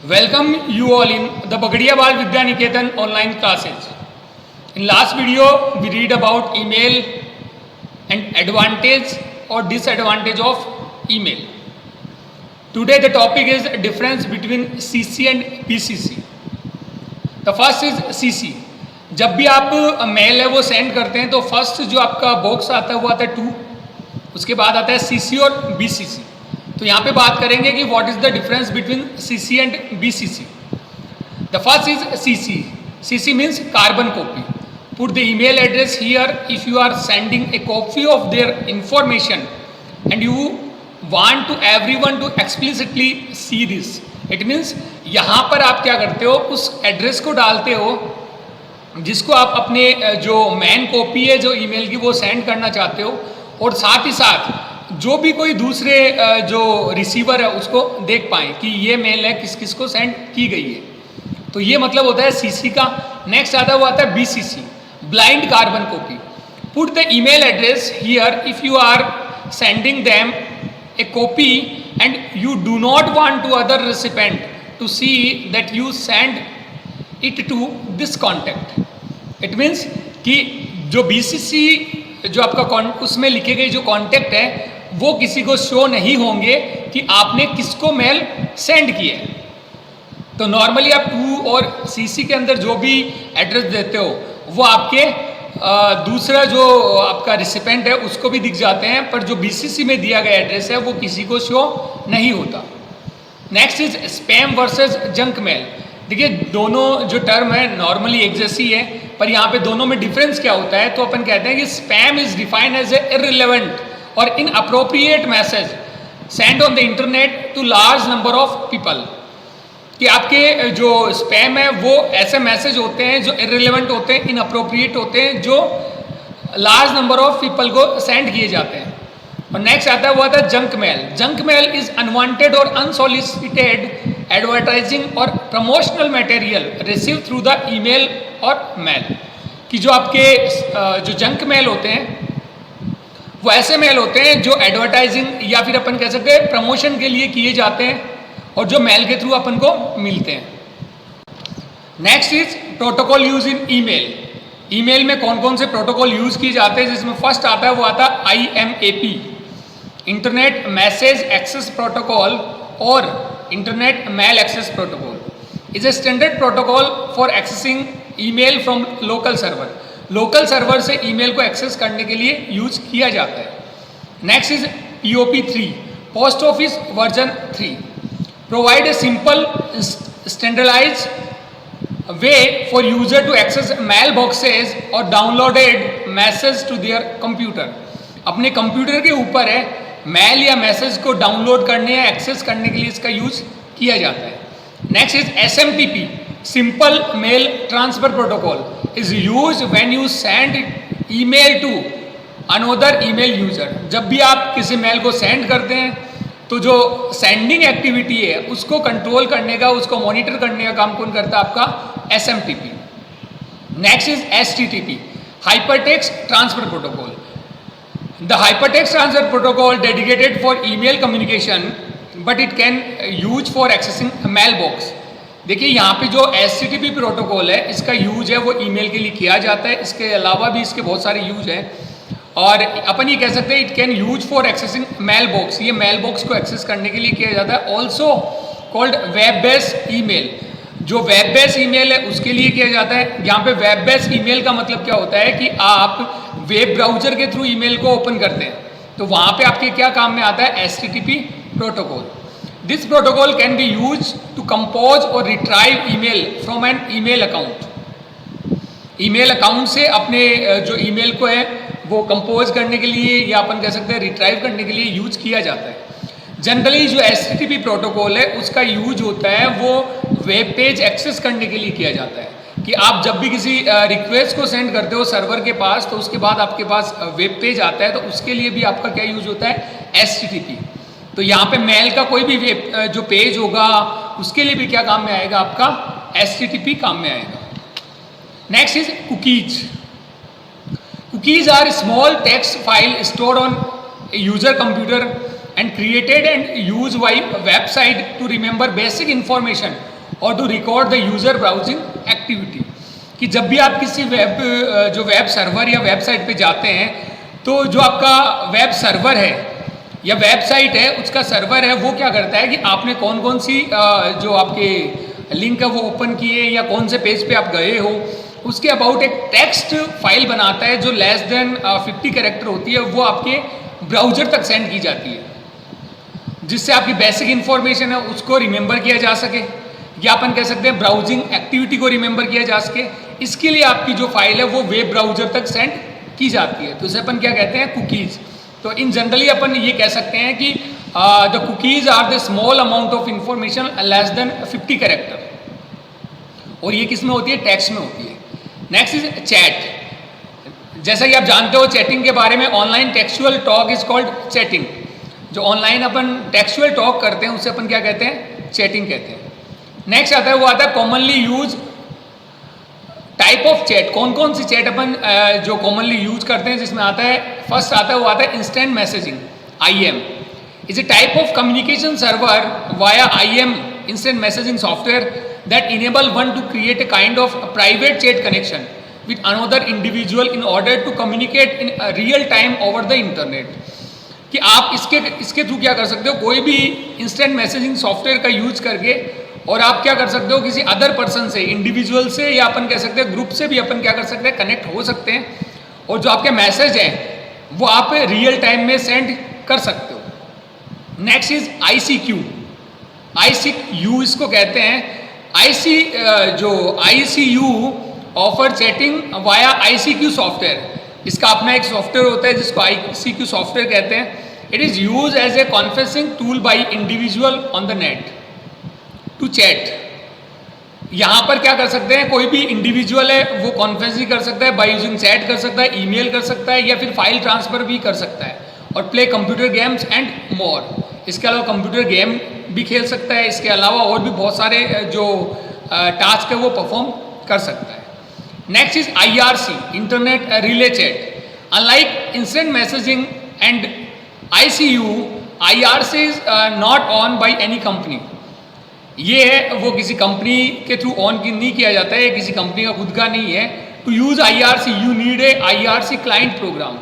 Welcome you all in the Bagadia Bal Vidya Niketan online classes. In last video, we read about email and advantage or disadvantage of email. Today the topic is difference between CC and BCC. The first is CC. जब भी आप mail है वो send करते हैं तो first जो आपका बॉक्स आता है वो आता है 2, उसके बाद आता है CC और BCC. तो यहाँ पे बात करेंगे कि what is the difference between CC and BCC. The first is CC. CC means carbon copy. Put the email address here if you are sending a copy of their information and you want to everyone to explicitly see this. It means यहाँ पर आप क्या करते हो, उस address को डालते हो जिसको आप अपने जो मेन कॉपी है जो ईमेल की वो सेंड करना चाहते हो, और साथ ही साथ जो भी कोई दूसरे जो रिसीवर है उसको देख पाए कि ये मेल है किस किस को सेंड की गई है. तो ये मतलब होता है CC का. नेक्स्ट आता है वो आता है BCC, blind carbon copy. Put the email address here if you are sending them a copy and you do not want to other recipient to see that you send it to this contact. It means कि जो BCC जो आपका उसमें लिखे गए जो contact है वो किसी को शो नहीं होंगे कि आपने किसको मेल सेंड किया है. तो नॉर्मली आप 2 और CC के अंदर जो भी एड्रेस देते हो वो आपके दूसरा जो आपका रिसिपेंट है उसको भी दिख जाते हैं, पर जो BCC में दिया गया एड्रेस है वो किसी को शो नहीं होता. Next is spam versus junk mail. देखिए दोनों जो टर्म है नॉर्मली एक जैसी है, पर यहाँ पे दोनों में डिफरेंस क्या होता है. तो अपन कहते हैं कि spam is defined as a irrelevant और inappropriate message send on the internet to large number of people. कि आपके जो स्पैम है वो ऐसे मैसेज होते हैं जो इररिलेवेंट होते हैं, इनअप्रोप्रिएट होते हैं, जो लार्ज नंबर ऑफ पीपल को सेंड किए जाते हैं. और नेक्स्ट आता है वो आता है junk mail. Junk mail is unwanted और अनसॉलिसिटेड एडवर्टाइजिंग और promotional material receive through the email और मेल. कि जो आपके जो जंक मेल होते हैं वो ऐसे मेल होते हैं जो एडवर्टाइजिंग या फिर अपन कह सकते हैं प्रमोशन के लिए किए जाते हैं और जो मेल के थ्रू अपन को मिलते हैं. Next is protocol use in email. Email में कौन कौन से प्रोटोकॉल यूज किए जाते हैं, जिसमें फर्स्ट आता है वो आता है IMAP, internet message access protocol, और internet mail access protocol. Is a standard protocol for accessing email from local server. Local server से ईमेल को एक्सेस करने के लिए यूज किया जाता है. Next is POP3, post office version 3, provide a simple standardize way for user to access mail boxes और downloaded message to their computer. अपने कंप्यूटर के ऊपर है मेल या मैसेज को डाउनलोड करने या एक्सेस करने के लिए इसका यूज किया जाता है. Next is SMTP, simple mail transfer protocol, is use when you send email to another email user. जब भी आप किसी मेल को सेंड करते हैं तो जो सेंडिंग एक्टिविटी है उसको कंट्रोल करने का, उसको मॉनिटर करने का काम कौन करता है? आपका SMTP. Next is HTTP, hypertext transfer protocol. The hypertext transfer protocol dedicated for email communication but it can use for accessing mail box. देखिए यहाँ पे जो HTTP प्रोटोकॉल है इसका यूज है वो ईमेल के लिए किया जाता है. इसके अलावा भी इसके बहुत सारे यूज हैं, और अपन ये कह सकते हैं it can use for accessing mail box. ये मेल बॉक्स को एक्सेस करने के लिए किया जाता है. Also called web based email. जो वेब बेस्ड ईमेल है उसके लिए किया जाता है. यहाँ पे वेब बेस्ड ईमेल का मतलब क्या होता है कि आप वेब ब्राउजर के थ्रू ईमेल को ओपन करते हैं, तो वहाँ पे आपके क्या काम में आता है? HTTP protocol. This protocol can be use to compose और retrieve email from an email account. Email account से अपने जो ईमेल को है वो कंपोज करने के लिए या अपन कह सकते हैं रिट्राइव करने के लिए यूज किया जाता है. जनरली जो HTTP प्रोटोकॉल है उसका यूज होता है वो वेब पेज एक्सेस करने के लिए किया जाता है. कि आप जब भी किसी रिक्वेस्ट को सेंड करते हो सर्वर के पास तो उसके बाद आपके पास वेब पेज आता है, तो उसके लिए भी आपका क्या यूज होता है? HTTP. तो यहाँ पे मेल का कोई भी वेब जो पेज होगा उसके लिए भी क्या काम में आएगा? आपका HTTP काम में आएगा. Next is cookies. Cookies are small text file stored on user computer and created and used by website to remember basic information और to record the user browsing activity. कि जब भी आप किसी वेब सर्वर या वेबसाइट पे जाते हैं तो जो आपका वेब सर्वर है या वेबसाइट है उसका सर्वर है वो क्या करता है कि आपने कौन कौन सी जो आपके लिंक है वो ओपन किए या कौन से पेज पे आप गए हो उसके अबाउट एक टेक्स्ट फाइल बनाता है जो लेस देन 50 कैरेक्टर होती है, वो आपके ब्राउज़र तक सेंड की जाती है जिससे आपकी बेसिक इन्फॉर्मेशन है उसको रिमेंबर किया जा सके या अपन कह सकते हैं ब्राउजिंग एक्टिविटी को रिमेंबर किया जा सके। इसके लिए आपकी जो फाइल है वो वेब ब्राउज़र तक सेंड की जाती है, तो इसे अपन क्या कहते हैं, कुकीज़। तो इन जनरली अपन ये कह सकते हैं कि the cookies are the small amount of information less than 50 character, और ये किस में होती है, टेक्स्ट में होती है। Next is chat. जैसा कि आप जानते हो चैटिंग के बारे में, online textual talk is called chatting. जो ऑनलाइन अपन टेक्सुअल टॉक करते हैं उसे अपन क्या कहते हैं, चैटिंग कहते हैं। नेक्स्ट आता है वो आता है commonly use type of chat. कौन कौन सी चैट अपन जो कॉमनली यूज करते हैं, जिसमें आता है फर्स्ट आता है वो आता है instant messaging. IM is a type of communication server via IM, instant messaging software, that enable one to create a kind of a private chat connection with another individual in order to communicate in a real time over the internet। कि आप इसके through क्या कर सकते हो, कोई भी instant messaging software का यूज करके, और आप क्या कर सकते हो, किसी अदर पर्सन से, इंडिविजुअल से या अपन कह सकते हैं ग्रुप से भी अपन क्या कर सकते हैं, कनेक्ट हो सकते हैं, और जो आपके मैसेज हैं वो आप रियल टाइम में सेंड कर सकते हो। Next is ICQ। ICQ इसको कहते हैं। ICU offer chatting via ICQ software. इसका अपना एक सॉफ्टवेयर होता है जिसको ICQ सॉफ्टवेयर कहते हैं। It is use as a conferencing tool by individual on the net to chat. यहाँ पर क्या कर सकते हैं, कोई भी इंडिविजुअल है वो कॉन्फ्रेंसिंग कर सकता है, बाय यूजिंग चैट कर सकता है, ईमेल कर सकता है, या फिर फाइल ट्रांसफर भी कर सकता है, और play computer games and more. इसके अलावा कंप्यूटर गेम भी खेल सकता है, इसके अलावा और भी बहुत सारे जो टास्क है वो परफॉर्म कर सकता है। Next is IRC, internet relay chat. Unlike instant messaging and ICU, IRC is not on by any company. ये है वो किसी कंपनी के थ्रू ऑन नहीं किया जाता है, किसी कंपनी का खुद का नहीं है। To use IRC you need a IRC client program.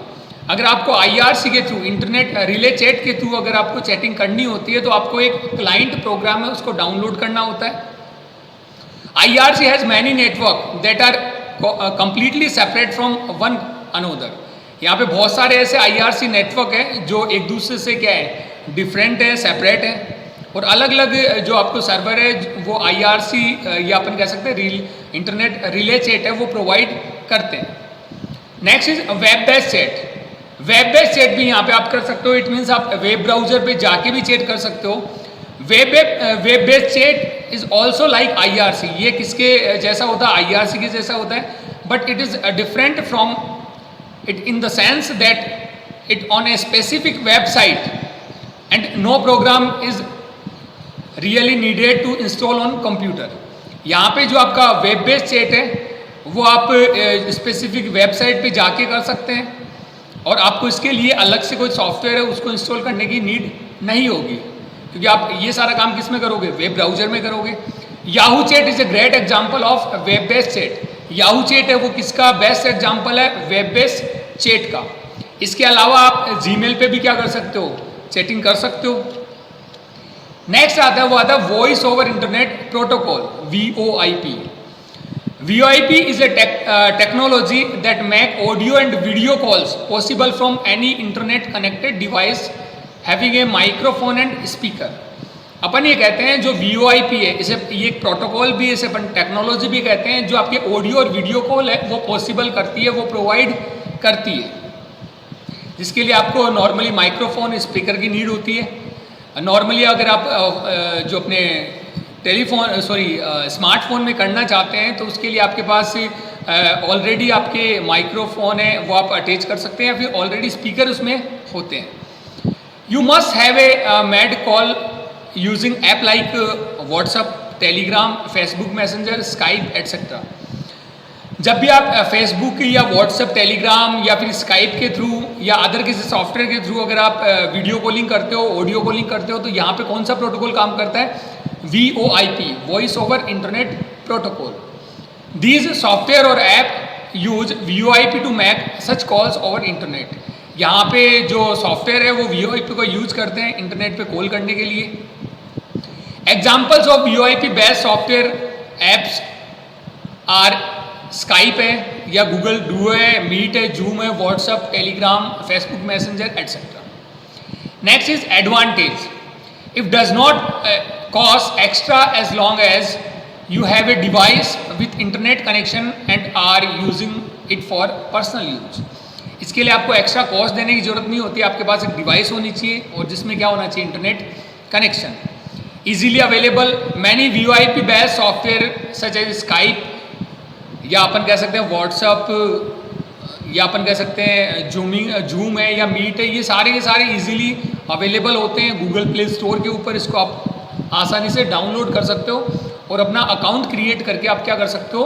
अगर आपको IRC के थ्रू, इंटरनेट रिले चैट के थ्रू अगर आपको चैटिंग करनी होती है तो आपको एक क्लाइंट प्रोग्राम है उसको डाउनलोड करना होता है। IRC has many network that are completely separate from one another. यहाँ पे बहुत सारे ऐसे IRC नेटवर्क है जो एक दूसरे से क्या है, डिफरेंट है, सेपरेट है, और अलग अलग जो आपको सर्वर है वो IRC या अपन कह सकते हैं इंटरनेट रिले चैट है वो प्रोवाइड करते हैं। Next is web based chat. Web based chat भी यहाँ पे आप कर सकते हो। इट मीन्स आप वेब ब्राउजर पे जाके भी चैट कर सकते हो। Web based chat is also like IRC। ये किसके जैसा होता है, IRC के जैसा होता है, but it is different from it in the sense that it on a specific website and no program is really needed to install on computer. यहाँ पे जो आपका वेब बेस्ड चैट है वो आप स्पेसिफिक वेबसाइट पे जाके कर सकते हैं, और आपको इसके लिए अलग से कोई सॉफ्टवेयर है उसको इंस्टॉल करने की नीड नहीं होगी, क्योंकि आप ये सारा काम किस में करोगे, वेब ब्राउजर में करोगे। Yahoo chat is a great example of web based chat. Yahoo chat है वो किसका बेस्ट एग्जांपल है, वेब बेस्ड चैट का। इसके अलावा आप जीमेल पे भी क्या कर सकते हो, चैटिंग कर सकते हो। नेक्स्ट आता है वो आता है voice over internet protocol, VoIP। VoIP is a technology that make audio and video calls possible from any internet connected device having a microphone and speaker। अपन ये कहते हैं जो VoIP है, इसे ये एक प्रोटोकॉल भी, इसे अपन टेक्नोलॉजी भी कहते हैं, जो आपके ऑडियो और वीडियो कॉल है वो पॉसिबल करती है, वो प्रोवाइड करती है, जिसके लिए आपको नॉर्मली माइक्रोफोन, स्पीकर की नीड होती है। नॉर्मली अगर आप जो अपने स्मार्टफोन में करना चाहते हैं तो उसके लिए आपके पास ऑलरेडी आपके माइक्रोफोन है वो आप अटैच कर सकते हैं, या फिर ऑलरेडी स्पीकर उसमें होते हैं। You must have a made call using app like WhatsApp, Telegram, Facebook Messenger, Skype etcetera. जब भी आप फेसबुक या व्हाट्सएप, टेलीग्राम या फिर स्काइप के थ्रू या अदर किसी सॉफ्टवेयर के थ्रू अगर आप वीडियो कॉलिंग करते हो, ऑडियो कॉलिंग करते हो, तो यहाँ पे कौन सा प्रोटोकॉल काम करता है, VoIP, Voice over Internet Protocol. These software or app use VoIP to make such calls over internet. यहाँ पे जो सॉफ्टवेयर है वो VoIP को यूज करते हैं इंटरनेट पे कॉल करने के लिए. Examples of VoIP based software apps are Skype है या गूगल डुओ है, मीट है, जूम है, WhatsApp, Telegram, Facebook Messenger etcetera. Next is advantage. If does not cost extra as long as you have a device with internet connection and are using it for personal use. इसके लिए आपको extra cost देने की जरूरत नहीं होती. आपके पास एक डिवाइस होनी चाहिए और जिसमें क्या होना चाहिए, internet connection. Easily available many VoIP based software such as Skype, या अपन कह सकते हैं व्हाट्सअप, या अपन कह सकते हैं जूम है या मीट है, ये सारे इजीली अवेलेबल होते हैं गूगल प्ले स्टोर के ऊपर. इसको आप आसानी से डाउनलोड कर सकते हो और अपना अकाउंट क्रिएट करके आप क्या कर सकते हो,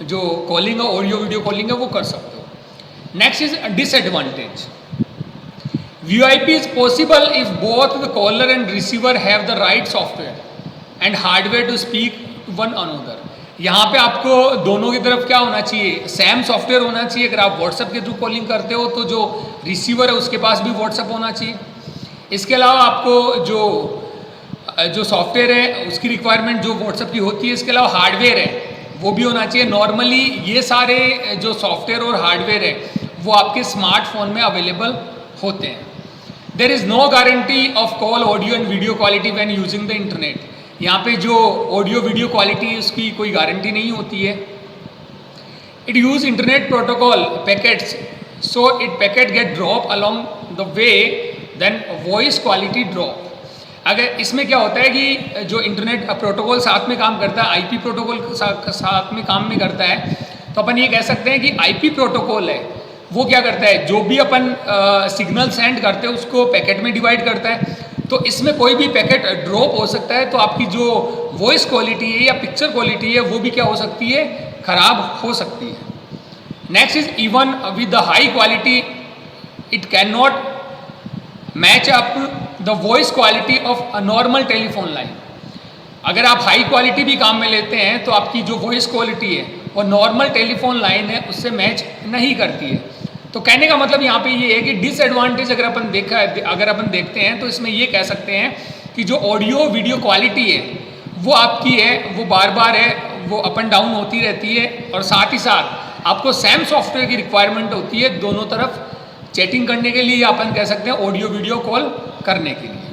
जो कॉलिंग है, ऑडियो वीडियो कॉलिंग है, वो कर सकते हो. Next is disadvantage. VoIP is possible if both the caller and receiver have the right software and hardware to speak one another. यहाँ पे आपको दोनों की तरफ क्या होना चाहिए, सेम सॉफ्टवेयर होना चाहिए. अगर आप व्हाट्सएप के थ्रू कॉलिंग करते हो तो जो रिसीवर है उसके पास भी व्हाट्सएप होना चाहिए. इसके अलावा आपको जो सॉफ्टवेयर है उसकी रिक्वायरमेंट जो व्हाट्सएप की होती है. इसके अलावा हार्डवेयर है वो भी होना चाहिए. नॉर्मली ये सारे जो सॉफ्टवेयर और हार्डवेयर है वो आपके स्मार्टफोन में अवेलेबल होते हैं. There is no guarantee of call audio and video quality when using the internet. यहाँ पे जो ऑडियो वीडियो क्वालिटी है उसकी कोई गारंटी नहीं होती है. It use internet protocol packets, so it packet get drop along the way then voice quality drop. अगर इसमें क्या होता है कि जो इंटरनेट प्रोटोकॉल साथ में काम करता है, IP प्रोटोकॉल साथ में काम में करता है, तो अपन ये कह सकते हैं कि IP प्रोटोकॉल है वो क्या करता है, जो भी अपन सिग्नल सेंड करते हैं उसको पैकेट में डिवाइड करता है. तो इसमें कोई भी पैकेट ड्रॉप हो सकता है, तो आपकी जो वॉइस क्वालिटी है या पिक्चर क्वालिटी है वो भी क्या हो सकती है, खराब हो सकती है. Next is even with the high quality it can not match up the voice quality of a normal telephone line. अगर आप हाई क्वालिटी भी काम में लेते हैं तो आपकी जो वॉइस क्वालिटी है और नॉर्मल टेलीफोन लाइन है उससे मैच नहीं करती है. तो कहने का मतलब यहाँ पे ये है कि डिसएडवांटेज अगर अपन देखते हैं तो इसमें ये कह सकते हैं कि जो ऑडियो वीडियो क्वालिटी है वो आपकी है वो बार बार है वो अप एंड डाउन होती रहती है. और साथ ही साथ आपको सेम सॉफ्टवेयर की रिक्वायरमेंट होती है दोनों तरफ चैटिंग करने के लिए, या अपन कह सकते हैं ऑडियो वीडियो कॉल करने के लिए.